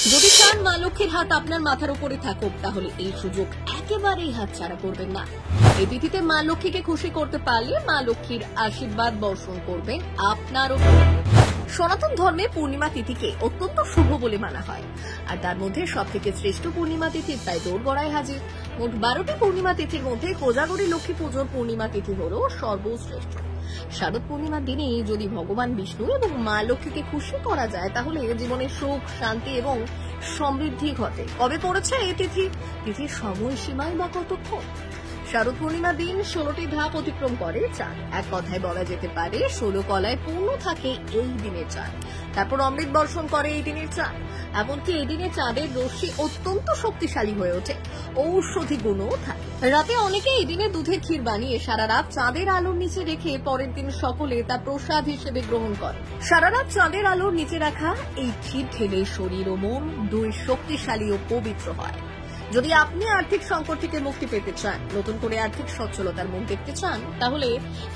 যদি চান মা লক্ষ্মীর হাত আপনার মাথার উপরে থাকুক, তাহলে এই সুযোগ একেবারেই হাতছাড়া করবেন না। এই তিথিতে মা লক্ষ্মীকে খুশি করতে পারলে মা লক্ষ্মীর আশীর্বাদ বর্ষণ করবেন আপনার উপর। সনাতন ধর্মে পূর্ণিমা তিথিকে অত্যন্ত শুভ বলে মানা হয়, আর তার মধ্যে সব থেকে শ্রেষ্ঠ পূর্ণিমা তিথি তাই দোরগড়ায় হাজির। মোট 12টি পূর্ণিমা তিথির মধ্যে কোজাগরী লক্ষ্মী পুজোর পূর্ণিমা তিথি হল সর্বশ্রেষ্ঠ। শারদ পূর্ণিমার দিনে যদি ভগবান বিষ্ণু এবং মা লক্ষ্মীকে খুশি করা যায়, তাহলে জীবনে সুখ, শান্তি এবং সমৃদ্ধি ঘটে। কবে পড়েছে এই তিথি? তিথির সময়সীমাই বা কতক্ষণ? শারদ পূর্ণিমার দিন 16টি ধাপ অতিক্রম করে চাঁদ। এক কথায় বলা যেতে পারে 16 কলায় পূর্ণ থাকে এই দিনের চাঁদ। তারপর অমৃত বর্ষণ করে এই দিনের চাঁদ। এমনকি এই দিনে চাঁদের রশ্মি অত্যন্ত শক্তিশালী হয়ে ওঠে, ঔষধি গুণও থাকে। রাতে অনেকে এই দিনে দুধের ক্ষীর বানিয়ে সারা রাত চাঁদের আলোর নিচে রেখে পরের দিন সকলে তা প্রসাদ হিসেবে গ্রহণ করে। সারা রাত চাঁদের আলোর নিচে রাখা এই ক্ষীর খেলে শরীর ও মন দুই শক্তিশালী ও পবিত্র হয়। যদি আপনি আর্থিক সংকট থেকে মুক্তি পেতে চান, নতুন করে আর্থিক সচ্ছলতার মুখ দেখতে চান, তাহলে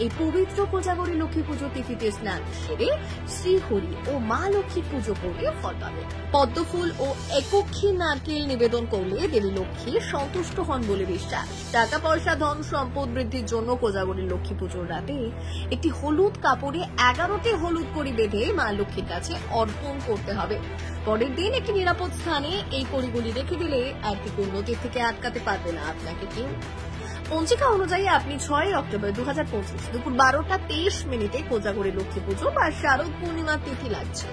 এই পবিত্র কোজাগরী লক্ষ্মী পুজো তিথিতে স্নান সেরে শ্রীহরি ও মা লক্ষ্মীর পুজো করলে ফল পাবেন। পদ্মফুল ও একক্ষী নারকেল নিবেদন করলে দেবী লক্ষ্মী সন্তুষ্ট হন বলে বিশ্বাস। টাকা পয়সা, ধন সম্পদ বৃদ্ধির জন্য কোজাগরী লক্ষ্মী পুজোর রাতে একটি হলুদ কাপড়ে 11টি হলুদ কড়ি বেঁধে মা লক্ষ্মীর কাছে অর্পণ করতে হবে। পরের দিন একটি নিরাপদ স্থানে এই কড়িগুলি রেখে দিলে আর্থিক উন্নতির থেকে আটকাতে পারবে না আপনাকে কেউ। পঞ্জিকা অনুযায়ী আপনি 6 অক্টোবর 2025 দুপুর 12টা 23 মিনিটে কোজাগরী লক্ষ্মী পুজো বা শারদ পূর্ণিমার তিথি লাগছে।